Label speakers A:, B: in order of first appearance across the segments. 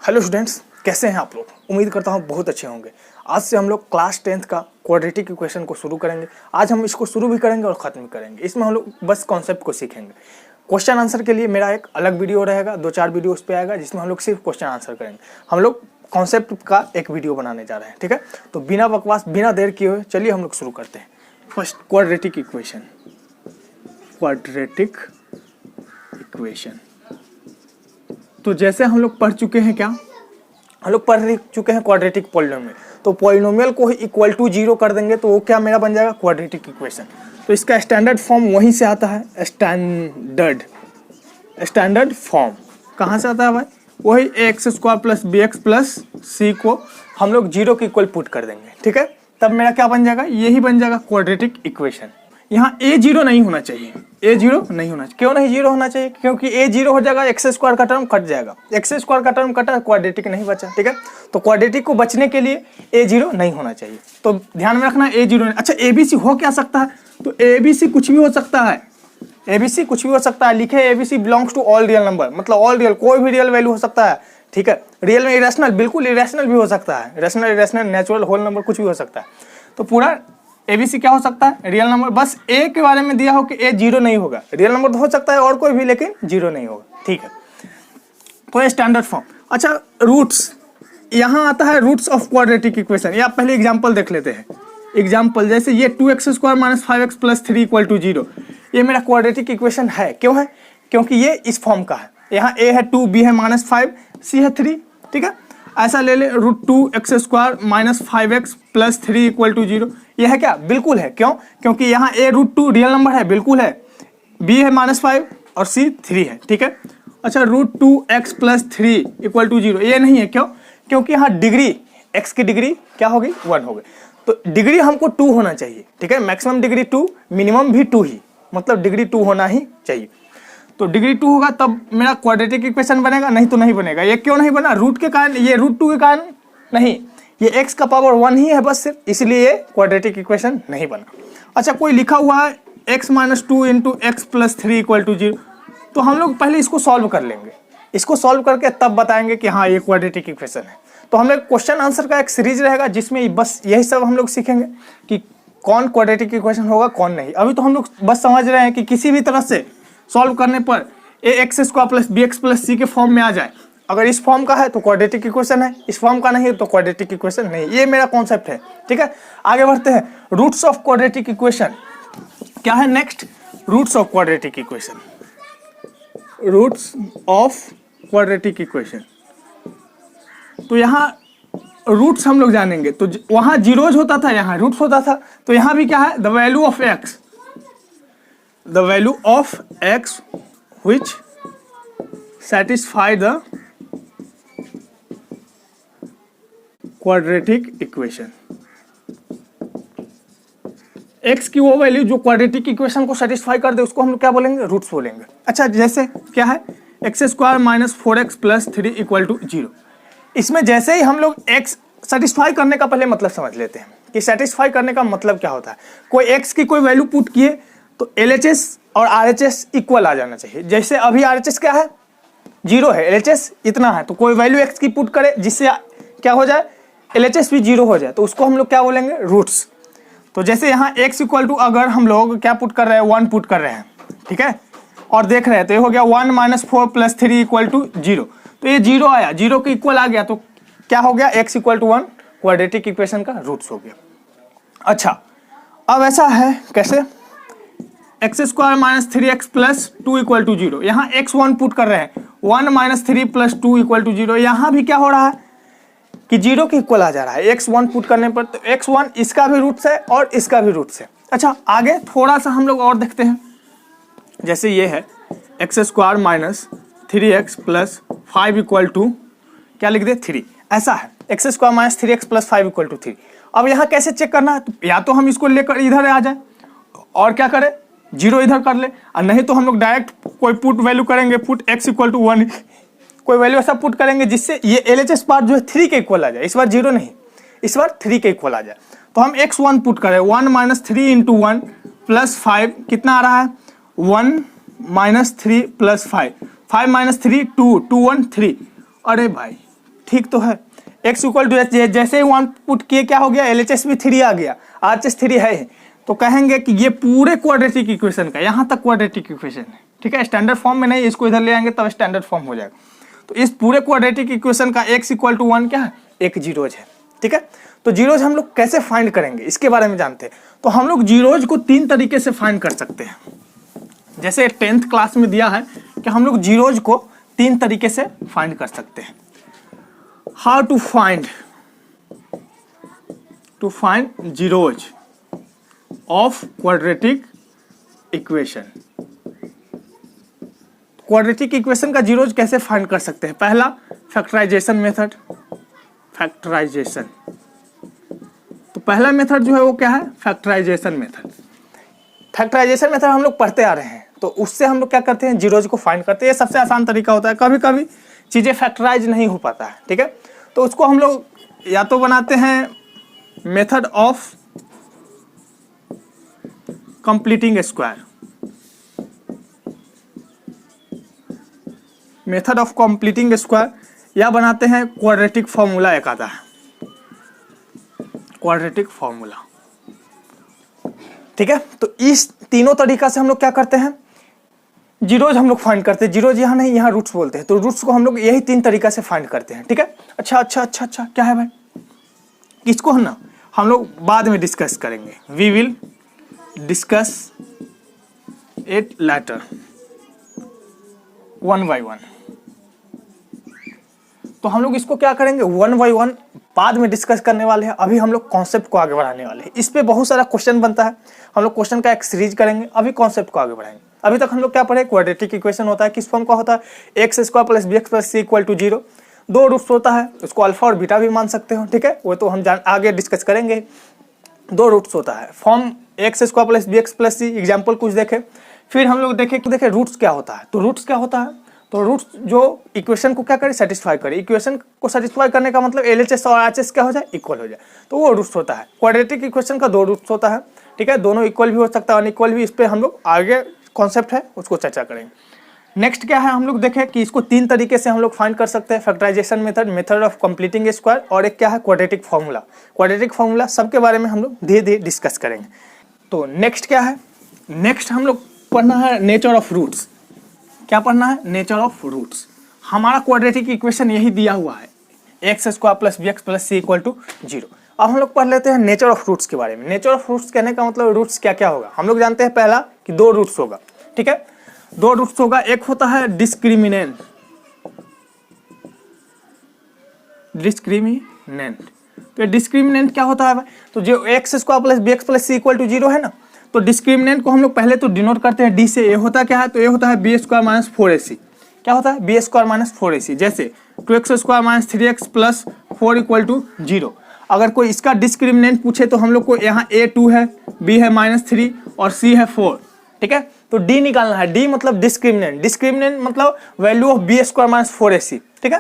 A: Hello students, कैसे हैं आप लोग। उम्मीद करता हूं बहुत अच्छे होंगे। आज से हम लोग क्लास 10th का क्वाड्रेटिक इक्वेशन को शुरू करेंगे। आज हम इसको शुरू भी करेंगे और ख़त्म भी करेंगे। इसमें हम लोग बस कॉन्सेप्ट को सीखेंगे। क्वेश्चन आंसर के लिए मेरा एक अलग वीडियो रहेगा, 2-4 वीडियो उस पर आएगा जिसमें हम लोग सिर्फ क्वेश्चन आंसर करेंगे। हम लोग कॉन्सेप्ट का एक वीडियो बनाने जा रहे हैं, ठीक है। तो बिना बकवास, बिना देर किए हुए चलिए हम लोग शुरू करते हैं। First quadratic equation. तो जैसे हम लोग पढ़ चुके हैं, क्या हम लोग पढ़ चुके हैं क्वाड्रेटिक पॉलिनोमियल। तो पॉलिनोमियल को ही इक्वल टू 0 कर देंगे तो वो क्या मेरा बन जाएगा, क्वाड्रेटिक इक्वेशन। तो इसका स्टैंडर्ड फॉर्म वहीं से आता है। स्टैंडर्ड फॉर्म कहाँ से आता है भाई, वही ax² + bx + c को हम लोग 0 के इक्वल पुट कर देंगे, ठीक है। तब मेरा क्या बन जाएगा, यही बन जाएगा क्वाड्रेटिक इक्वेशन। यहाँ a0 नहीं होना चाहिए, a0 नहीं होना चाहिए। क्यों नहीं 0 होना चाहिए, क्योंकि a0 हो जाएगा x² का टर्म कट जाएगा, x² का टर्म कटा, क्वाड्रेटिक नहीं बचा, ठीक है। तो क्वाड्रेटिक को बचने के लिए a0 नहीं होना चाहिए। तो ध्यान में रखना a0 नहीं। अच्छा, abc हो क्या सकता है, तो abc कुछ भी हो सकता है। abc कुछ भी हो सकता है। लिखे abc belongs to all real number, मतलब ऑल रियल, कोई भी रियल वैल्यू हो सकता है, ठीक है। रियल में इरेशनल, बिल्कुल इरेशनल भी हो सकता है। Rational, irrational, natural, whole number कुछ भी हो सकता है। तो पूरा ABC क्या हो सकता है, रियल नंबर। बस A के बारे में दिया हो कि A 0 नहीं होगा। रियल नंबर तो हो सकता है और कोई भी, लेकिन 0 नहीं होगा, ठीक है। तो ये स्टैंडर्ड फॉर्म। अच्छा, रूट्स, यहाँ आता है रूट्स ऑफ क्वाड्रेटिक इक्वेशन। ये आप पहले एग्जांपल देख लेते हैं। एग्जांपल जैसे ये 2x² - 5x + 3 = 0। ये मेरा क्वाड्रेटिक इक्वेशन है। क्यों है, क्योंकि ये इस फॉर्म का है। यहाँ A है 2, B है -5, C है 3, ठीक है। ऐसा ले ले, √2x² - 5x + 3 = 0। यह है क्या, बिल्कुल है। क्यों, क्योंकि यहाँ a √2 रियल नंबर है, बिल्कुल है। b है -5 और c 3 है, ठीक है। अच्छा, √2x + 3 = 0, ये नहीं है। क्यों, क्योंकि यहाँ डिग्री, x की डिग्री क्या होगी, 1 हो गई। तो डिग्री हमको 2 होना चाहिए, ठीक है। मैक्सिमम डिग्री 2, मिनिमम भी 2 ही, मतलब डिग्री 2 होना ही चाहिए। तो डिग्री 2 होगा तब मेरा क्वाड्रेटिक इक्वेशन बनेगा, नहीं तो नहीं बनेगा। ये क्यों नहीं बना, रूट के कारण, ये √2 के कारण नहीं, ये x का पावर 1 ही है बस सिर्फ, इसलिए ये क्वाड्रेटिक इक्वेशन नहीं बना। अच्छा, कोई लिखा हुआ है x - 2 × x + 3 = 0। तो हम लोग पहले इसको सॉल्व कर लेंगे। इसको सॉल्व करके तब बताएंगे कि हाँ ये क्वाड्रेटिक इक्वेशन है। तो हम लोग क्वेश्चन आंसर का एक सीरीज रहेगा जिसमें बस यही सब हम लोग सीखेंगे कि कौन क्वाड्रेटिक इक्वेशन होगा, कौन नहीं। अभी तो हम लोग बस समझ रहे हैं कि किसी भी तरह से सॉल्व करने पर ax² + bx + c के फॉर्म में आ जाए। अगर इस फॉर्म का है तो क्वाड्रेटिक इक्वेशन है, इस फॉर्म का नहीं है तो क्वाड्रेटिक इक्वेशन नहीं। ये मेरा कॉन्सेप्ट है, ठीक है। आगे बढ़ते हैं। रूट्स ऑफ क्वाड्रेटिक इक्वेशन क्या है next, roots of quadratic equation. Roots of quadratic equation, तो यहाँ रूट्स हम लोग जानेंगे। तो वहाँ जीरोज होता था, यहाँ रूट्स होता था। तो यहाँ भी क्या है, the value of x which satisfy the quadratic equation। x की वो वैल्यू जो क्वाड्रेटिक इक्वेशन को सेटिस्फाई कर दे उसको हम लोग क्या बोलेंगे, रूट्स बोलेंगे। अच्छा, जैसे क्या है, x² - 4x + 3 = 0। इसमें जैसे ही हम लोग x सेटिस्फाई करने का पहले मतलब समझ लेते हैं कि सेटिस्फाई करने का मतलब क्या होता है। कोई x की कोई वैल्यू पुट किए तो LHS और RHS इक्वल आ जाना चाहिए। जैसे अभी RHS क्या है, 0 है, LHS इतना है। तो कोई वैल्यू x की पुट करे जिससे क्या हो जाए, LHS भी 0 हो जाए, तो उसको हम लोग क्या बोलेंगे, रूट्स। तो जैसे यहाँ x = अगर हम लोग क्या पुट कर रहे हैं, 1 पुट कर रहे हैं, ठीक है, और देख रहे हैं तो ये हो गया 1 - 4 + 3 = 0। तो ये 0 आया, 0 के इक्वल आ गया, तो क्या हो गया, x = 1 क्वाड्रेटिक इक्वेशन का रूट्स हो गया। अच्छा, अब ऐसा है कैसे, x² - 3x + 2 = 0। यहाँ x1 पुट कर रहे हैं, 1 - 3 + 2 = 0। यहाँ भी क्या हो रहा है कि 0 के इक्वल आ जा रहा है x1 पुट करने पर। तो x1 इसका भी रूट्स है और इसका भी रूट्स है। अच्छा, आगे थोड़ा सा हम लोग और देखते हैं। जैसे ये है x² - 3x + 5 = क्या लिख दे, 3। ऐसा है x² - 3x + 5 = 3। अब यहाँ कैसे चेक करना है, तो या तो हम इसको लेकर इधर आ जाए और क्या करें, 0 इधर कर ले, और नहीं तो हम लोग डायरेक्ट कोई पुट वैल्यू करेंगे, पुट x = 1, कोई वैल्यू ऐसा पुट करेंगे जिससे ये LHS पार्ट जो है 3 के इक्वल आ जाए। इस बार 0 नहीं, इस बार 3 के इक्वल आ जाए। तो हम x1 पुट करें, 1 - 3 × 1 + 5 कितना आ रहा है, 1 - 3 + 5, 5 - 3 2, 2 1 3। अरे भाई ठीक तो है। x इक्वल टू जैसे ही 1 पुट किए क्या हो गया, LHS भी 3 आ गया, RHS 3 है, तो कहेंगे कि ये पूरे क्वाड्रेटिक इक्वेशन का यहाँ तक क्वाड्रेटिक इक्वेशन है, ठीक है। स्टैंडर्ड फॉर्म में नहीं, इसको इधर ले आएंगे तब स्टैंडर्ड फॉर्म हो जाएगा। तो इस पूरे क्वाड्रेटिक इक्वेशन का x इक्वल टू 1 क्या है, एक जीरोज है, ठीक है। तो जीरोज हम लोग कैसे फाइंड करेंगे इसके बारे में जानते हैं। तो हम लोग जीरोज को 3 तरीके से फाइंड कर सकते हैं। जैसे 10th क्लास में दिया है कि हम लोग जीरोज को 3 तरीके से फाइंड कर सकते हैं। How to find zeros of quadratic equation. Quadratic equation का जीरोज कैसे फाइंड कर सकते हैं। पहला फैक्टराइजेशन मेथड, फैक्टराइजेशन। तो पहला मेथड जो है वो क्या है, फैक्टराइजेशन मेथड। फैक्टराइजेशन मेथड हम लोग पढ़ते आ रहे हैं, तो उससे हम लोग क्या करते हैं, जीरोज को फाइंड करते हैं। ये सबसे आसान तरीका होता है। कभी कभी चीजें फैक्टराइज नहीं हो पाता है, ठीक है, तो उसको हम लोग या तो बनाते हैं method of completing square, method of completing square, या बनाते हैं क्वाड्रेटिक फॉर्मूला, एक आता है क्वाड्रेटिक फॉर्मूला, ठीक है। तो इस तीनों तरीका से हम लोग क्या करते हैं, जीरोज हम लोग फाइंड करते हैं। जीरोज यहाँ नहीं, यहाँ रूट्स बोलते हैं। तो रूट्स को हम लोग यही 3 तरीका से फाइंड करते हैं, ठीक है। अच्छा क्या है भाई, इसको हम लोग बाद में डिस्कस करेंगे। We will discuss it later, 1 by 1। तो हम लोग इसको क्या करेंगे, 1 by 1 बाद में डिस्कस करने वाले हैं। अभी हम लोग कॉन्सेप्ट को आगे बढ़ाने वाले हैं। इस पे बहुत सारा क्वेश्चन बनता है, हम लोग क्वेश्चन का एक सीरीज करेंगे। अभी कॉन्सेप्ट को आगे बढ़ाएंगे। अभी तक हम लोग क्या पढ़े, क्वाड्रेटिक इक्वेशन होता है, किस फॉर्म का होता है, x square plus B x plus C equal to 0। 2 roots होता है, उसको अल्फा और बीटा भी मान सकते हो, ठीक है, वो तो हम आगे डिस्कस करेंगे। 2 रूट्स होता है, form X square plus B x plus C, example कुछ देखे। फिर हम लोग देखे रूट्स क्या होता है। तो रूट्स क्या होता है, तो रूट्स जो इक्वेशन को क्या करे, सेटिस्फाई करे। इक्वेशन को सेटिस्फाई करने का मतलब LHS और RHS क्या हो जाए, इक्वल हो जाए, तो वो रूट्स होता है। क्वाड्रेटिक इक्वेशन का 2 रूट्स होता है, ठीक है, दोनों इक्वल भी हो सकता है, अनइक्वल भी। इस पर हम लोग आगे कॉन्सेप्ट है उसको चर्चा करेंगे। नेक्स्ट क्या है, हम लोग देखें कि इसको 3 तरीके से हम लोग फाइंड कर सकते हैं, factorization method, method of completing square, और एक क्या है, क्वाड्रेटिक फार्मूला। क्वाड्रेटिक फार्मूला सबके बारे में हम लोग धीरे धीरे डिस्कस करेंगे। तो नेक्स्ट क्या है, नेक्स्ट हम लोग पढ़ना है नेचर ऑफ रूट्स। क्या पढ़ना है, नेचर ऑफ रूट्स। हमारा क्वाड्रेटिक इक्वेशन यही दिया हुआ है, x square plus B x plus C equal to 0। अब हम लोग पढ़ लेते हैं नेचर ऑफ रूट्स के बारे में। नेचर ऑफ रूट्स कहने का मतलब रूट्स क्या क्या होगा। हम लोग जानते हैं पहला कि 2 रूट्स होगा, ठीक है, 2 रूट्स होगा। एक होता है डिस्क्रिमिनेंट, तो ये डिस्क्रिमिनेंट क्या होता है भाई, तो जो x square plus B x plus C equal to 0 है ना, तो डिस्क्रिमिनेंट को हम लोग पहले तो डिनोट करते हैं डी से। ये होता क्या है, तो ये होता है बी स्क्वायर माइनस 4ac। क्या होता है, बी स्क्वायर माइनस 4ac। जैसे 2x square minus 3x plus 4 equal to 0। अगर कोई इसका डिस्क्रिमिनेंट पूछे तो हम लोग को यहाँ a 2 है, b है -3 और c है 4, ठीक है। तो d निकालना है, d मतलब डिस्क्रिमिनेंट, डिस्क्रिमिनेंट मतलब value of b square minus 4ac, ठीक है।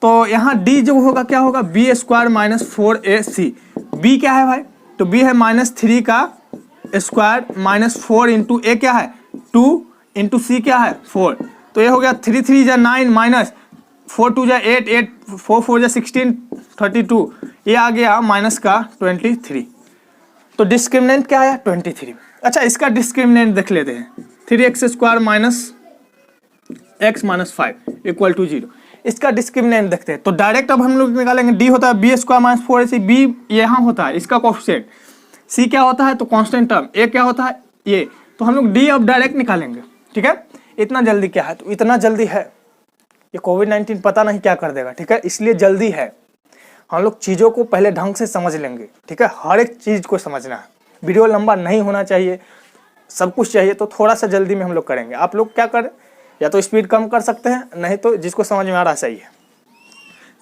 A: तो यहाँ d जो होगा क्या होगा, B square minus 4ac। b क्या है भाई, तो b है -3 का स्क्वायर माइनस 4 इंटू ए क्या है 2 इंटू सी क्या है 4। तो ये हो गया 3 3 जा 9 माइनस 4 2 जा 8 8 4 4 जा 16 32, ये आ गया माइनस का 23। तो डिस्क्रिमिनेंट क्या आया 23। अच्छा, इसका डिस्क्रिमिनेंट देख लेते हैं, 3x square minus x minus 5 equal to 0। इसका डिस्क्रिमिनेंट देखते हैं। तो डायरेक्ट अब हम लोग निकालेंगे, डी होता है B square minus 4ac, B यहाँ होता है इसका कोएफिशिएंट, सी क्या होता है तो कांस्टेंट टर्म, ए क्या होता है ये। तो हम लोग डी अब डायरेक्ट निकालेंगे, ठीक है। इतना जल्दी क्या है, तो इतना जल्दी है, ये कोविड-19 पता नहीं क्या कर देगा, ठीक है, इसलिए जल्दी है। हम लोग चीज़ों को पहले ढंग से समझ लेंगे, ठीक है, हर एक चीज़ को समझना है। वीडियो लंबा नहीं होना चाहिए, सब कुछ चाहिए, तो थोड़ा सा जल्दी में हम लोग करेंगे। आप लोग क्या करें, या तो स्पीड कम कर सकते हैं, नहीं तो जिसको समझ में आ रहा सही है।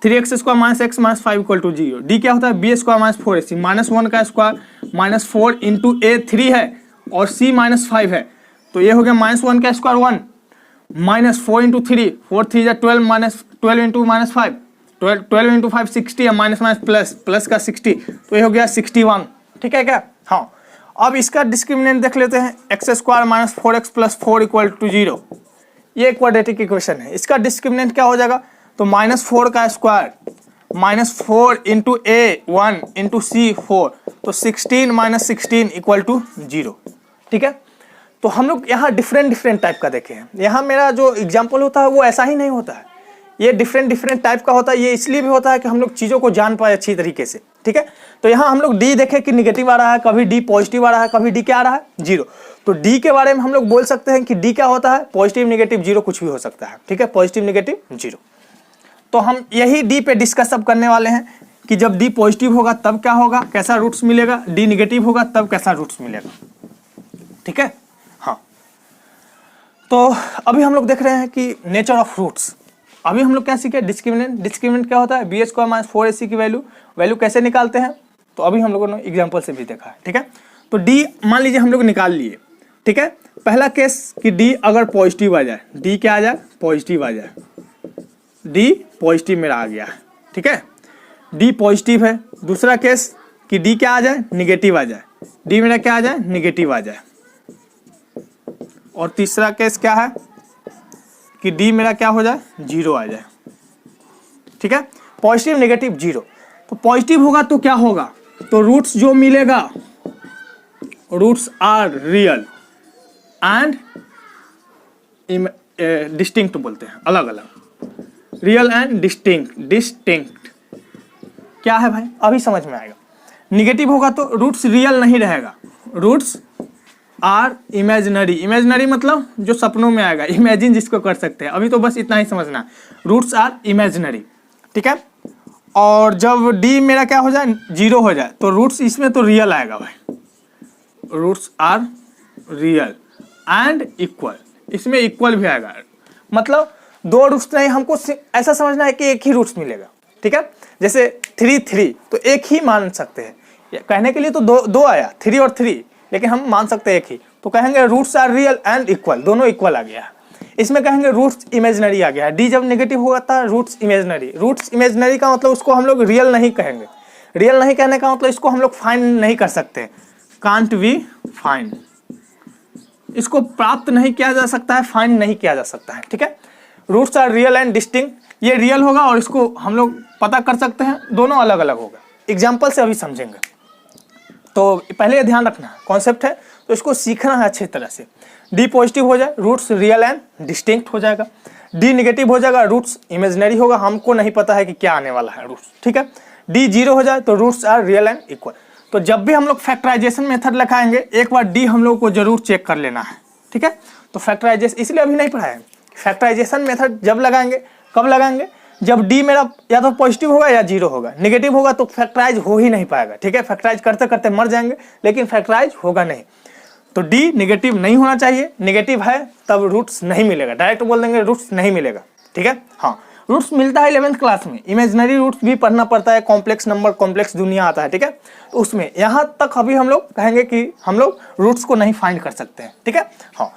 A: 3x square minus x minus 5 equal to 0। D क्या होता है, बी स्क्वायर माइनस 4ac, -1 का स्क्वायर माइनस 4 इंटू ए 3 है और c माइनस 5 है। तो ये हो गया -1 का स्क्वायर 1 माइनस 4 इंटू 3, 4 3 जा 12 माइनस 12 इंटू माइनस 5, 12 इंटू 5 60 है, माइनस माइनस प्लस, प्लस का 60, तो ये हो गया 61, ठीक है क्या। हाँ, अब इसका डिस्क्रिमिनेंट देख लेते हैं, x square minus 4x plus 4 equal to 0। ये क्वाड्रेटिक इक्वेशन है। इसका डिस्क्रिमिनेंट क्या हो जाएगा, तो -4 का स्क्वायर -4 इंटू ए 1 इंटू सी 4, तो 16 माइनस 16 इक्वल टू 0। ठीक है, तो हम लोग यहाँ डिफरेंट टाइप का देखे हैं। यहाँ मेरा जो एग्जाम्पल होता है वो ऐसा ही नहीं होता है, ये डिफरेंट टाइप का होता है। ये इसलिए भी होता है कि हम लोग चीज़ों को जान पाए अच्छी तरीके से। ठीक है, तो यहाँ हम लोग डी देखें कि निगेटिव आ रहा है, कभी डी पॉजिटिव आ रहा है, कभी डी क्या आ रहा है 0। तो डी के बारे में हम लोग बोल सकते हैं कि डी क्या होता है, पॉजिटिव निगेटिव 0 कुछ भी हो सकता है। ठीक है, पॉजिटिव निगेटिव 0। तो हम यही डी पे डिस्कस अब करने वाले हैं कि जब डी पॉजिटिव होगा तब क्या होगा, कैसा रूट्स मिलेगा, डी निगेटिव होगा तब कैसा रूट्स मिलेगा। ठीक है, हाँ। तो अभी हम लोग देख रहे हैं कि नेचर ऑफ रूट्स। अभी हम लोग क्या सीखे, डिस्क्रिमिनेंट। डिस्क्रिमिनेंट क्या होता है, बी स्क्वायर माइनस 4ac की वैल्यू कैसे निकालते हैं, तो अभी हम लोगों ने एग्जाम्पल से भी देखा है। ठीक है, तो डी मान लीजिए हम लोग निकाल लिए। ठीक है, पहला केस कि डी अगर पॉजिटिव आ जाए, डी क्या आ जाए, पॉजिटिव आ जाए, डी पॉजिटिव मेरा आ गया। ठीक है, डी पॉजिटिव है। दूसरा केस कि डी क्या आ जाए, निगेटिव आ जाए, डी मेरा क्या आ जाए, निगेटिव आ जाए। और तीसरा केस क्या है कि डी मेरा क्या हो जाए, 0 आ जाए। ठीक है, पॉजिटिव निगेटिव 0। तो पॉजिटिव होगा तो क्या होगा, तो रूट्स जो मिलेगा, roots are real and distinct बोलते हैं, अलग अलग। रियल एंड डिस्टिंक्ट क्या है भाई, अभी समझ में आएगा। निगेटिव होगा तो रूट्स रियल नहीं रहेगा, रूट्स आर इमेजिनरी। इमेजिनरी मतलब जो सपनों में आएगा, इमेजिन जिसको कर सकते हैं। अभी तो बस इतना ही समझना, रूट्स आर इमेजिनरी। ठीक है, और जब डी मेरा क्या हो जाए, 0 हो जाए, तो रूट्स इसमें तो रियल आएगा भाई, roots are real and equal. इसमें इक्वल भी आएगा, मतलब दो रूट्स नहीं, हमको ऐसा समझना है कि एक ही रूट्स मिलेगा। ठीक है, जैसे 3 तो एक ही मान सकते हैं, कहने के लिए तो दो आया, 3 और 3, लेकिन हम मान सकते हैं एक ही। तो कहेंगे roots are real and equal, दोनों इक्वल आ गया। इसमें कहेंगे रूट्स इमेजिनरी आ गया। डी जब नेगेटिव हुआ था, रूट्स इमेजिनरी। रूट्स इमेजिनरी का मतलब उसको हम लोग रियल नहीं कहेंगे। रियल नहीं कहने का मतलब इसको हम लोग फाइंड नहीं कर सकते, कांट वी फाइंड। इसको प्राप्त नहीं किया जा सकता है, फाइंड नहीं किया जा सकता है। ठीक है, roots are real and distinct, ये रियल होगा और इसको हम लोग पता कर सकते हैं, दोनों अलग अलग होगा। एग्जाम्पल से अभी समझेंगे। तो पहले ध्यान रखना कॉन्सेप्ट है, तो इसको सीखना है अच्छी तरह से। डी पॉजिटिव हो जाए, रूट्स रियल एंड डिस्टिंक्ट हो जाएगा। डी निगेटिव हो जाएगा, रूट्स इमेजिनरी होगा, हमको नहीं पता है कि क्या आने वाला है रूट्स। ठीक है, डी 0 हो जाए तो roots are real and equal. तो जब भी हम लोग फैक्टराइजेशन मेथड लगाएंगे, एक बार डी हम लोग को जरूर चेक कर लेना है। ठीक है, तो फैक्टराइजेशन इसलिए अभी नहीं पढ़ाया है। फैक्टराइजेशन मेथड जब लगाएंगे, कब लगाएंगे, जब डी मेरा या तो पॉजिटिव होगा या 0 होगा। नेगेटिव होगा तो फैक्टराइज हो ही नहीं पाएगा। ठीक है, फैक्टराइज करते करते मर जाएंगे, लेकिन फैक्टराइज होगा नहीं। तो डी नेगेटिव नहीं होना चाहिए, नेगेटिव है तब रूट्स नहीं मिलेगा, डायरेक्ट बोल देंगे रूट्स नहीं मिलेगा। ठीक है, हाँ, रूट्स मिलता है 11th क्लास में, इमेजिनरी रूट्स भी पढ़ना पड़ता है, कॉम्प्लेक्स नंबर, कॉम्प्लेक्स दुनिया आता है। ठीक है, तो उसमें यहाँ तक अभी हम लोग कहेंगे कि हम लोग रूट्स को नहीं फाइंड कर सकते हैं। ठीक है, हाँ,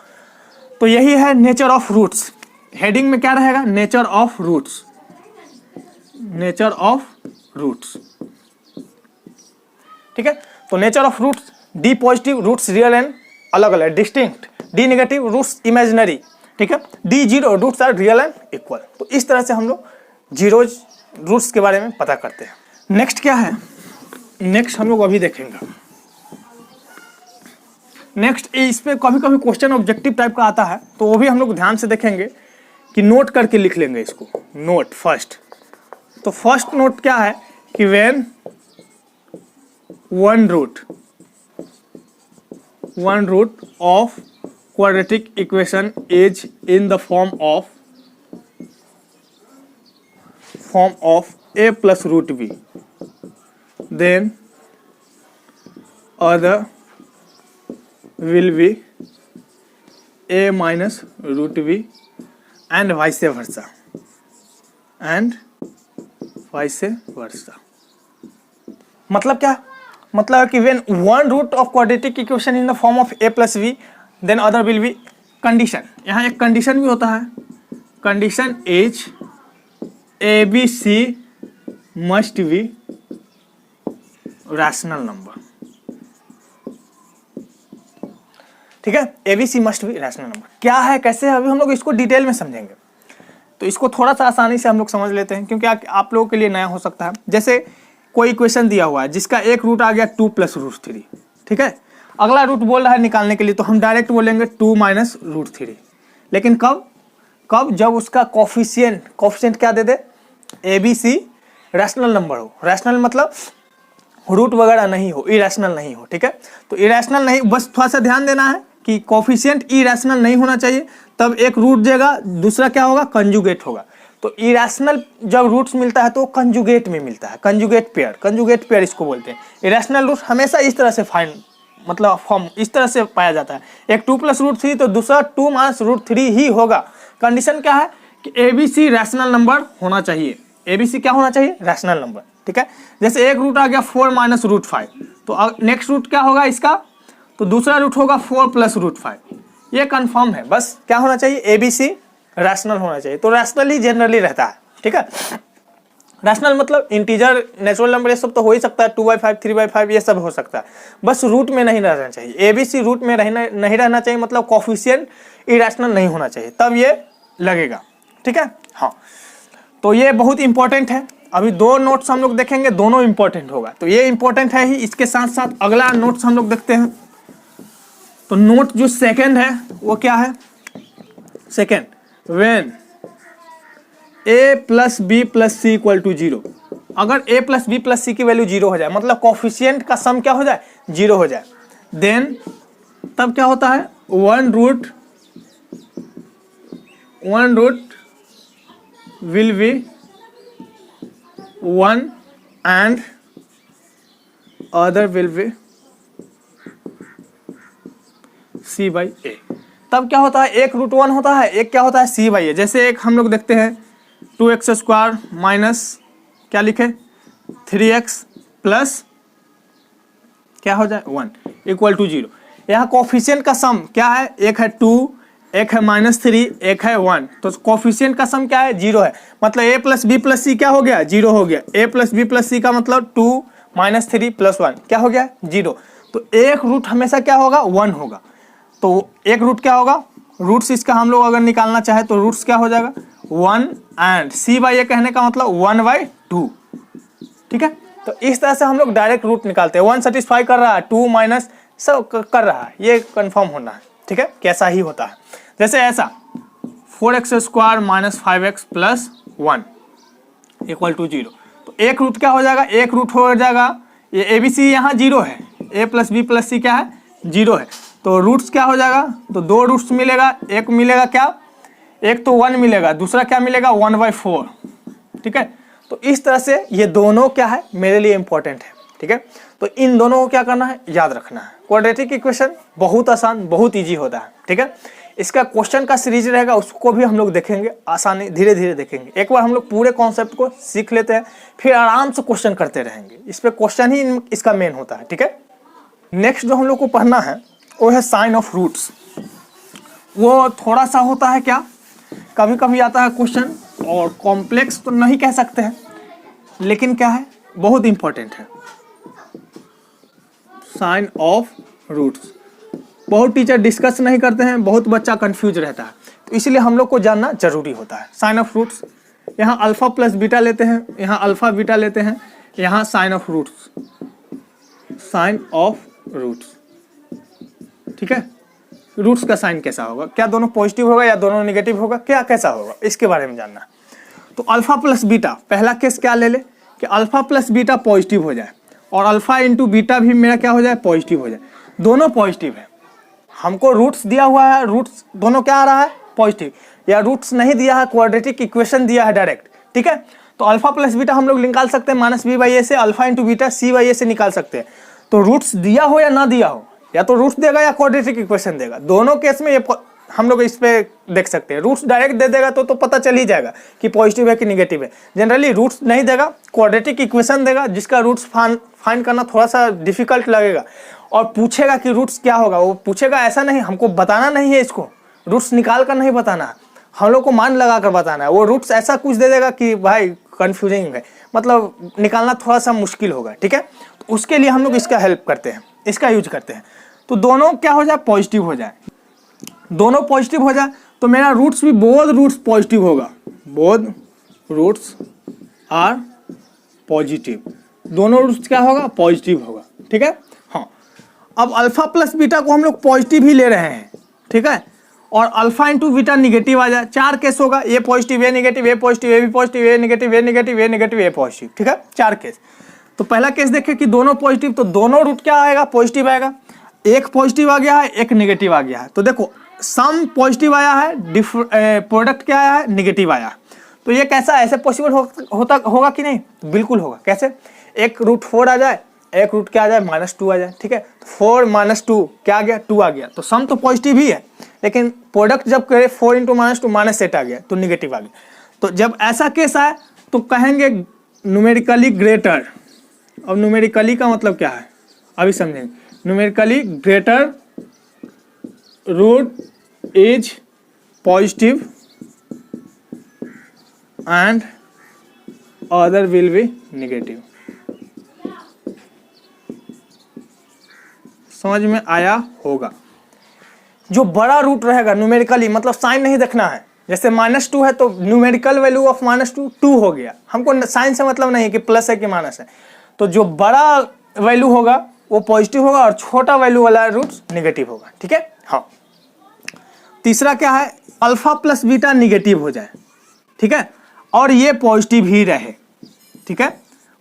A: तो यही है नेचर ऑफ रूट्स। हेडिंग में क्या रहेगा, nature of roots, nature of roots. ठीक है, तो nature of roots, D positive, roots real and अलग अलग distinct, D negative, roots imaginary. ठीक है, D 0, roots are real and equal. तो इस तरह से हम लोग जीरोज रूट्स के बारे में पता करते हैं। नेक्स्ट क्या है, नेक्स्ट हम लोग अभी देखेंगे। नेक्स्ट इस पे कभी कभी क्वेश्चन ऑब्जेक्टिव टाइप का आता है, तो वो भी हम लोग ध्यान से देखेंगे कि नोट करके लिख लेंगे इसको। नोट फर्स्ट, तो फर्स्ट नोट क्या है कि when one root of quadratic equation is in the form of a plus root b, then other will be a minus root b and vice versa, मतलब क्या, मतलब कि when one root of quadratic equation in the form of a plus b then other will be, condition, यहाँ एक condition भी होता है, condition is a b c must be rational number. ठीक है, a b c must be rational number क्या है, कैसे है, अभी हम लोग इसको डिटेल में समझेंगे। तो इसको थोड़ा सा आसानी से हम लोग समझ लेते हैं, क्योंकि आप लोगों के लिए नया हो सकता है। जैसे कोई इक्वेशन दिया हुआ है जिसका एक रूट आ गया 2 + √3, ठीक है। अगला रूट बोल रहा है निकालने के लिए, तो हम डायरेक्ट बोलेंगे 2 - √3। लेकिन कब जब उसका कोफिशिएंट क्या दे दे, ABC रैशनल नंबर हो। रैशनल मतलब रूट वगैरह नहीं हो, इरेशनल नहीं हो, ठीक है। तो इरेशनल नहीं, बस थोड़ा सा ध्यान देना है कि कोफिशिएंट इरेशनल नहीं होना चाहिए, तब एक रूट देगा, दूसरा क्या होगा, कंजुगेट होगा। तो इरेशनल जब रूट्स मिलता है तो कंजुगेट में मिलता है, कंजुगेट पेयर इसको बोलते हैं। इरेशनल रूट हमेशा इस तरह से फॉर्म इस तरह से पाया जाता है, एक 2 + √3 तो दूसरा 2 - √3 ही होगा। कंडीशन क्या है कि ABC रैशनल नंबर होना चाहिए। ABC क्या होना चाहिए, रैशनल नंबर, ठीक है। जैसे एक रूट आ गया 4 - √5, तो नेक्स्ट रूट क्या होगा इसका, तो दूसरा रूट होगा 4 + √5। ये कंफर्म है, बस क्या होना चाहिए, ABC रैशनल होना चाहिए। तो रैशनल ही जनरली रहता है, ठीक है। रैशनल मतलब इंटीजर, नेचुरल नंबर ये सब तो हो ही सकता है, 2/5 3/5 ये सब हो सकता है, बस रूट में नहीं रहना चाहिए। ABC रूट में नहीं रहना चाहिए, मतलब कोफिशिएंट इरेशनल नहीं होना चाहिए, तब ये लगेगा, ठीक है। हाँ, तो ये बहुत इंपॉर्टेंट है। अभी 2 नोट्स हम लोग देखेंगे, दोनों इंपॉर्टेंट होगा, तो ये इंपॉर्टेंट है ही। इसके साथ साथ अगला नोट्स हम लोग देखते हैं। तो नोट जो सेकंड है वो क्या है, second, when A + B + C = 0। अगर A + B + C की वैल्यू 0 हो जाए, मतलब कोफिशिएंट का सम क्या हो जाए, 0 हो जाए, देन तब क्या होता है, one root will be 1 and other will be C/A। तब क्या होता है, एक रूट 1 होता है, एक क्या होता है, C/A। जैसे एक हम लोग देखते हैं 2x² माइनस क्या लिखे, 3x प्लस क्या हो जाए 1 = 0। यहाँ कोफिशिएंट का सम क्या है, एक है 2, एक है -3, एक है 1। तो कोफिशिएंट का सम क्या है, 0 है, मतलब A + B + C क्या हो गया, 0 हो गया। A + B + C का मतलब 2 - 3 + 1 क्या हो गया, 0। तो एक रूट हमेशा क्या होगा, 1 होगा। तो एक रूट क्या होगा, रूट्स इसका हम लोग अगर निकालना चाहे तो रूट्स क्या हो जाएगा, 1 एंड C/A कहने का मतलब 1/2, ठीक है। तो इस तरह से हम लोग डायरेक्ट रूट निकालते हैं। 1 सेटिस्फाई कर रहा है, 2 माइनस सब कर रहा है, ये कंफर्म होना है, ठीक है, कैसा ही होता है। जैसे ऐसा 4x² - 5x + 1 = 0। तो एक रूट क्या हो जाएगा, एक रूट हो जाएगा, ये ABC यहाँ 0 है, A + B + C क्या है, 0 है। तो रूट्स क्या हो जाएगा, तो 2 रूट्स मिलेगा, एक मिलेगा क्या, एक तो 1 मिलेगा, दूसरा क्या मिलेगा, 1/4, ठीक है। तो इस तरह से ये दोनों क्या है, मेरे लिए इंपॉर्टेंट है, ठीक है। तो इन दोनों को क्या करना है, याद रखना है। क्वाड्रेटिक इक्वेशन बहुत आसान, बहुत इजी होता है, ठीक है। इसका क्वेश्चन का सीरीज रहेगा, उसको भी हम लोग देखेंगे, आसानी धीरे धीरे देखेंगे। एक बार हम लोग पूरे कॉन्सेप्ट को सीख लेते हैं, फिर आराम से क्वेश्चन करते रहेंगे। इस पे क्वेश्चन ही इसका मेन होता है, ठीक है। नेक्स्ट जो हम लोग को पढ़ना है वो है साइन ऑफ रूट्स। वो थोड़ा सा होता है क्या, कभी कभी आता है क्वेश्चन, और कॉम्प्लेक्स तो नहीं कह सकते हैं, लेकिन क्या है, बहुत इंपॉर्टेंट है। साइन ऑफ रूट्स बहुत टीचर डिस्कस नहीं करते हैं, बहुत बच्चा कंफ्यूज रहता है, तो इसलिए हम लोग को जानना जरूरी होता है। साइन ऑफ रूट्स, यहाँ अल्फा प्लस बीटा लेते हैं, यहाँ अल्फा बीटा लेते हैं, यहाँ sign of roots, sign of roots, ठीक है। रूट्स का साइन कैसा होगा, क्या दोनों पॉजिटिव होगा या दोनों नेगेटिव होगा, क्या कैसा होगा, इसके बारे में जानना। तो अल्फा प्लस बीटा, पहला केस क्या ले ले कि अल्फा प्लस बीटा पॉजिटिव हो जाए, और अल्फा इंटू बीटा भी मेरा क्या हो जाए, पॉजिटिव हो जाए, दोनों पॉजिटिव है। हमको रूट्स दिया हुआ है, रूट्स दोनों क्या आ रहा है, पॉजिटिव, या रूट्स नहीं दिया है, क्वाड्रेटिक इक्वेशन दिया है डायरेक्ट, ठीक है। तो अल्फा प्लस बीटा हम लोग निकाल सकते हैं -b/a से, अल्फा इंटू बीटा c/a से निकाल सकते हैं। तो रूट्स दिया हो या ना दिया हो, या तो रूट्स देगा या क्वाड्रेटिक इक्वेशन देगा, दोनों केस में ये हम लोग इस पे देख सकते हैं। रूट्स डायरेक्ट दे देगा तो पता चल ही जाएगा कि पॉजिटिव है कि निगेटिव है। जनरली रूट्स नहीं देगा, क्वाड्रेटिक इक्वेशन देगा, जिसका रूट्स फाइंड करना थोड़ा सा डिफिकल्ट लगेगा, और पूछेगा कि रूट्स क्या होगा, वो पूछेगा, ऐसा नहीं, हमको बताना नहीं है, इसको रूट्स निकाल कर नहीं बताना, हम लोग को मान लगा कर बताना है। वो रूट्स ऐसा कुछ दे देगा कि भाई कंफ्यूजिंग है, मतलब निकालना थोड़ा सा मुश्किल होगा, ठीक है। तो उसके लिए हम लोग इसका हेल्प करते हैं, इसका यूज करते हैं। तो दोनों क्या हो जाए, पॉजिटिव हो जाए, दोनों पॉजिटिव हो जाए तो मेरा रूट्स भी बोथ रूट्स पॉजिटिव होगा, बोथ रूट्स आर पॉजिटिव, दोनों रूट्स क्या होगा, पॉजिटिव होगा, ठीक है। हाँ, अब अल्फा प्लस बीटा को हम लोग पॉजिटिव ही ले रहे हैं, ठीक है, और अल्फा इंटू बीटा निगेटिव आ जाए, 4 केस होगा, ए पॉजिटिव ए निगेटिव ए पॉजिटिव ए भी पॉजिटिव ए निगेटिव ए निगेटिव ए निगेटिव ए पॉजिटिव, ठीक है, 4 केस। तो पहला केस देखें कि दोनों पॉजिटिव, तो दोनों रूट क्या आएगा, पॉजिटिव आएगा, एक पॉजिटिव आ गया है एक निगेटिव आ गया है, तो देखो सम पॉजिटिव आया है, प्रोडक्ट क्या आया है, निगेटिव आया। तो ये कैसा, ऐसे पॉसिबल होगा कि नहीं, बिल्कुल होगा। कैसे, एक रूट 4 आ जाए, एक रूट क्या आ जाए, -2 आ जाए, ठीक है, 4 - 2 क्या आ गया, 2 आ गया, तो सम तो पॉजिटिव ही है, लेकिन प्रोडक्ट जब करे 4 × -2 -8 आ गया, तो निगेटिव आ गया। तो जब ऐसा केस आए तो कहेंगे न्यूमेरिकली ग्रेटर। अब न्यूमेरिकली का मतलब क्या है, अभी समझेंगे। Numerically greater root is positive and other will be negative. समझ में आया होगा। जो बड़ा रूट रहेगा न्यूमेरिकली, मतलब साइन नहीं देखना है, जैसे -2 है तो न्यूमेरिकल वैल्यू ऑफ -2 2 हो गया, हमको साइन से मतलब नहीं है कि प्लस है कि माइनस है। तो जो बड़ा वैल्यू होगा वो पॉजिटिव होगा और छोटा वैल्यू वाला रूट निगेटिव होगा, ठीक है। हाँ, तीसरा क्या है, अल्फा प्लस बीटा निगेटिव हो जाए, ठीक है, और ये पॉजिटिव ही रहे, ठीक है,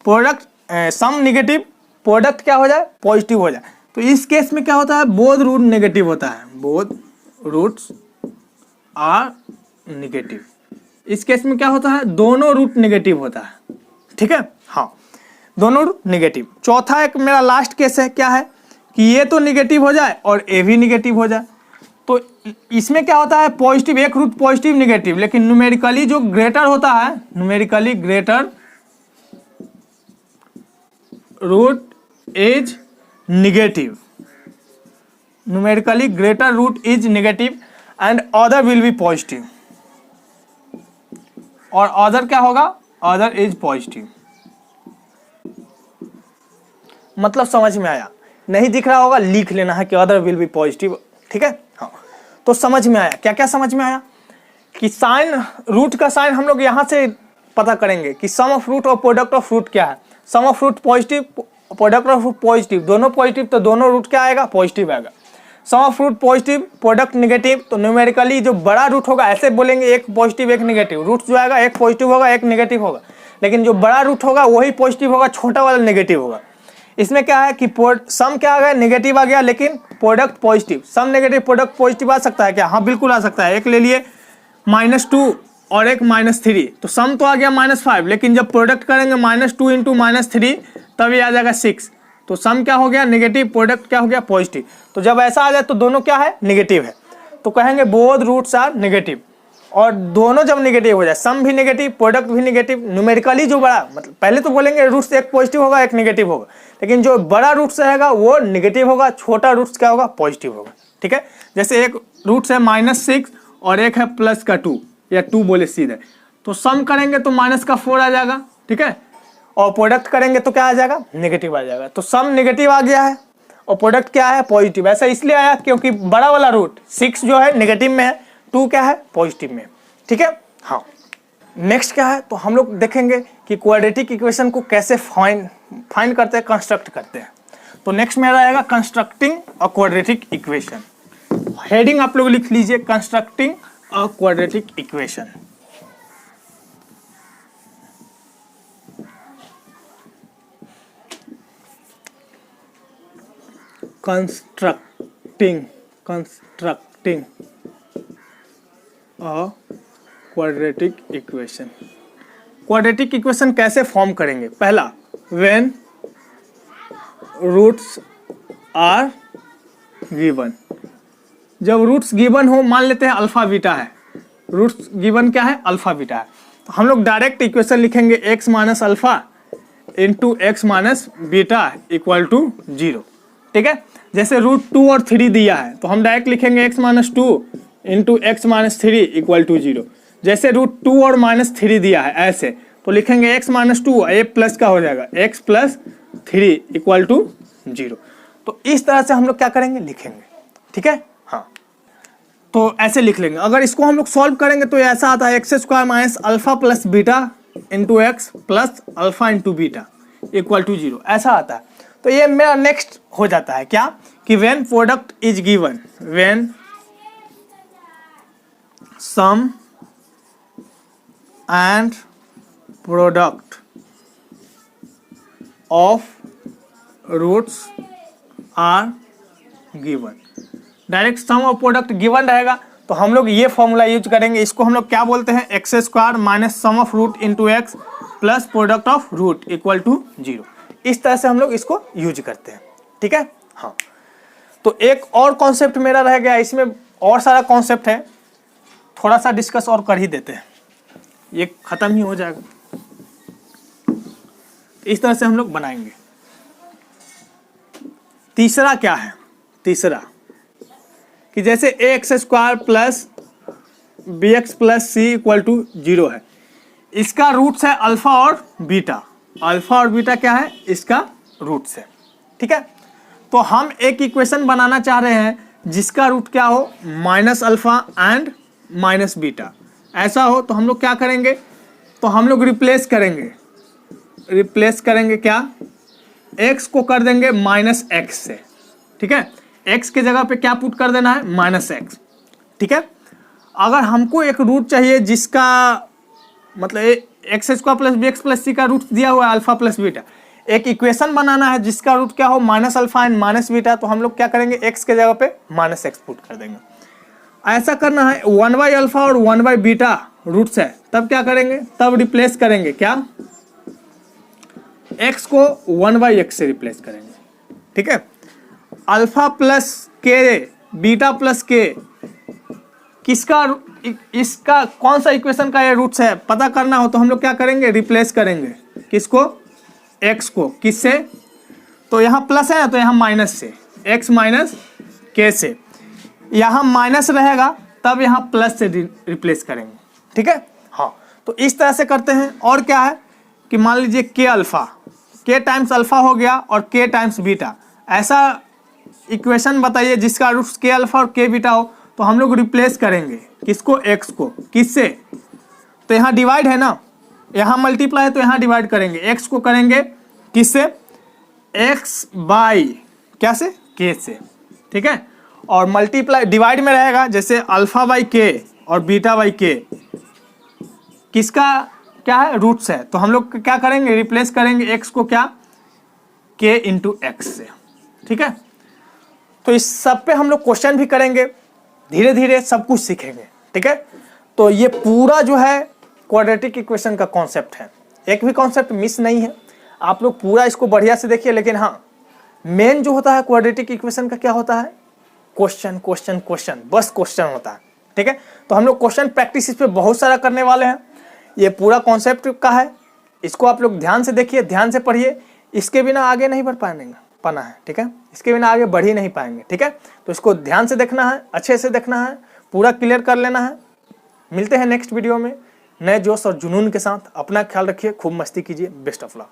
A: प्रोडक्ट सम निगेटिव, प्रोडक्ट क्या हो जाए, पॉजिटिव हो जाए। तो इस केस में क्या होता है, बोथ रूट नेगेटिव होता है, बोथ रूट्स आर नेगेटिव। इस केस में क्या होता है, दोनों रूट नेगेटिव होता है, ठीक है। हाँ, दोनों रूट नेगेटिव। चौथा एक मेरा लास्ट केस है, क्या है कि ये तो नेगेटिव हो जाए और ए भी नेगेटिव हो जाए। तो इसमें क्या होता है, पॉजिटिव, एक रूट पॉजिटिव नेगेटिव, लेकिन न्यूमेरिकली जो ग्रेटर होता है, numerically greater root is negative, numerically greater root is negative and other will be positive, और अदर क्या होगा, अदर इज पॉजिटिव। मतलब समझ में आया, नहीं दिख रहा होगा लिख लेना है कि अदर विल बी पॉजिटिव, ठीक है। हाँ, तो समझ में आया, क्या क्या समझ में आया कि साइन, रूट का साइन हम लोग यहाँ से पता करेंगे कि सम ऑफ रूट और प्रोडक्ट ऑफ रूट क्या है। Sum of root positive, product of root positive, दोनों पॉजिटिव, तो दोनों रूट क्या आएगा, पॉजिटिव आएगा। Sum of root positive, product negative, तो न्यूमेरिकली जो बड़ा रूट होगा, ऐसे बोलेंगे एक पॉजिटिव एक नेगेटिव, रूट जो आएगा एक पॉजिटिव होगा एक नेगेटिव होगा, लेकिन जो बड़ा रूट होगा वही पॉजिटिव होगा, छोटा वाला नेगेटिव होगा। इसमें क्या है कि सम क्या आ गया, नेगेटिव आ गया, लेकिन product positive. Some negative product positive आ सकता है क्या, हाँ बिल्कुल आ सकता है। एक ले लिए -2 और एक -3, तो सम तो आ गया -5, लेकिन जब प्रोडक्ट करेंगे -2 × -3 तब ये आ जाएगा 6, तो सम क्या हो गया, नेगेटिव, प्रोडक्ट क्या हो गया, पॉजिटिव। तो जब ऐसा आ जाए तो दोनों क्या है, नेगेटिव है, तो कहेंगे बोथ रूट्स आर नेगेटिव। और दोनों जब नेगेटिव हो जाए, सम भी नेगेटिव प्रोडक्ट भी नेगेटिव, न्यूमेरिकली जो बड़ा, मतलब पहले तो बोलेंगे रूट्स एक पॉजिटिव होगा एक नेगेटिव होगा, लेकिन जो बड़ा रूट्स रहेगा वो नेगेटिव होगा, छोटा रूट्स क्या होगा, पॉजिटिव होगा, ठीक है। जैसे एक रूट्स है -6 और एक है प्लस का 2 या 2 बोले सीधे, तो सम करेंगे तो -4 आ जाएगा, ठीक है, और प्रोडक्ट करेंगे तो क्या आ जाएगा, नेगेटिव आ जाएगा। तो सम नेगेटिव आ गया है और प्रोडक्ट क्या है, पॉजिटिव। ऐसा इसलिए आया क्योंकि बड़ा वाला रूट 6 जो है नेगेटिव में है, 2 क्या है, पॉजिटिव में, ठीक है। हाँ, नेक्स्ट क्या है, तो हम लोग देखेंगे कि क्वाड्रेटिक इक्वेशन को कैसे फाइंड करते हैं, कंस्ट्रक्ट करते हैं। तो नेक्स्ट मेरा आएगा constructing a quadratic equation. Heading आप लोग लिख लीजिए, constructing a quadratic equation. Constructing a quadratic equation. Quadratic equation कैसे फॉर्म करेंगे, पहला व्हेन रूट्स आर गिवन। जब रूट्स गिवन हो, मान लेते हैं अल्फा बीटा है, रूट्स गिवन क्या है, अल्फा बीटा है, तो हम लोग डायरेक्ट इक्वेशन लिखेंगे x - alpha into x - beta equal to 0, ठीक है। जैसे √2 और 3 दिया है तो हम डायरेक्ट लिखेंगे x - 2 into x - 3 equal to 0। जैसे √2 और -3 दिया है ऐसे, तो लिखेंगे x - 2, ये प्लस का हो जाएगा x + 3 इक्वल टू 0। तो इस तरह से हम लोग क्या करेंगे, लिखेंगे, ठीक है। हाँ, तो ऐसे लिख लेंगे। अगर इसको हम लोग सॉल्व करेंगे तो ऐसा आता है x square minus alpha plus beta into x plus alpha into beta equal to 0, ऐसा आता है। तो ये मेरा नेक्स्ट हो जाता है क्या कि when product is given, when sum and product of roots are given, direct sum of product given रहेगा तो हम लोग ये फॉर्मूला यूज करेंगे। इसको हम लोग क्या बोलते हैं, x square minus sum of root into x plus product of root equal to 0। इस तरह से हम लोग इसको यूज करते हैं, ठीक है। हाँ, तो एक और कॉन्सेप्ट मेरा रह गया, इसमें और सारा कॉन्सेप्ट है, थोड़ा सा डिस्कस और कर ही देते हैं, ये खत्म ही हो जाएगा। इस तरह से हम लोग बनाएंगे। तीसरा क्या है, तीसरा कि जैसे A X square plus B x plus C equal to 0 है, इसका रूट्स है अल्फा और बीटा। अल्फा और बीटा क्या है, इसका रूट्स है, ठीक है। तो हम एक इक्वेशन बनाना चाह रहे हैं जिसका रूट क्या हो, minus alpha and minus beta, ऐसा हो। तो हम लोग क्या करेंगे, तो हम लोग रिप्लेस करेंगे क्या, x को कर देंगे माइनस एक्स से, ठीक है। x के जगह पे क्या पुट कर देना है, माइनस एक्स, ठीक है। अगर हमको एक रूट चाहिए जिसका मतलब X square plus B x plus C का रूट दिया हुआ है अल्फा प्लस बीटा, एक इक्वेशन बनाना है जिसका रूट क्या हो, minus alpha and minus beta, तो हम लोग क्या करेंगे, x के जगह पे माइनस एक्स पुट कर देंगे। ऐसा करना है 1 बाई अल्फा और 1 बाई बीटा रूट्स है, तब क्या करेंगे, तब रिप्लेस करेंगे क्या, x को 1 बाई एक्स से रिप्लेस करेंगे, ठीक है। अल्फा प्लस के बीटा प्लस के किसका, इसका कौन सा इक्वेशन का ये रूट्स है पता करना हो तो हम लोग क्या करेंगे, रिप्लेस करेंगे किसको, x को, किससे, तो यहाँ प्लस है ना तो यहाँ माइनस से, x माइनस के से, यहाँ माइनस रहेगा तब यहाँ प्लस से रिप्लेस करेंगे, ठीक है। हाँ, तो इस तरह से करते हैं। और क्या है कि मान लीजिए के अल्फा, के टाइम्स अल्फा हो गया और के टाइम्स बीटा, ऐसा इक्वेशन बताइए जिसका रूट्स के अल्फा और के बीटा हो, तो हम लोग रिप्लेस करेंगे किसको, x को, किससे, तो यहाँ डिवाइड है ना, यहाँ मल्टीप्लाई है तो यहाँ डिवाइड करेंगे, x को करेंगे किससे, x बाई क्या से, k से, ठीक है। और मल्टीप्लाई डिवाइड में रहेगा जैसे अल्फा बाई के और बीटा बाई के, किसका क्या है, रूट्स है, तो हम लोग क्या करेंगे, रिप्लेस करेंगे x को क्या, k इंटू एक्स से, ठीक है। तो इस सब पे हम लोग क्वेश्चन भी करेंगे, धीरे धीरे सब कुछ सीखेंगे, ठीक है। तो ये पूरा जो है क्वाड्रेटिक इक्वेशन का कॉन्सेप्ट है, एक भी कॉन्सेप्ट मिस नहीं है, आप लोग पूरा इसको बढ़िया से देखिए। लेकिन हाँ, मेन जो होता है क्वाड्रेटिक इक्वेशन का क्या होता है, क्वेश्चन क्वेश्चन क्वेश्चन, बस क्वेश्चन होता है, ठीक है। तो हम लोग क्वेश्चन प्रैक्टिस इस पे बहुत सारा करने वाले हैं, ये पूरा कॉन्सेप्ट का है, इसको आप लोग ध्यान से देखिए, ध्यान से पढ़िए, इसके बिना आगे नहीं बढ़ पाना है, ठीक है, इसके बिना आगे बढ़ ही नहीं पाएंगे, ठीक है। तो इसको ध्यान से देखना है, अच्छे से देखना है, पूरा क्लियर कर लेना है। मिलते हैं नेक्स्ट वीडियो में नए जोश और जुनून के साथ, अपना ख्याल रखिए, खूब मस्ती कीजिए, बेस्ट ऑफ लक।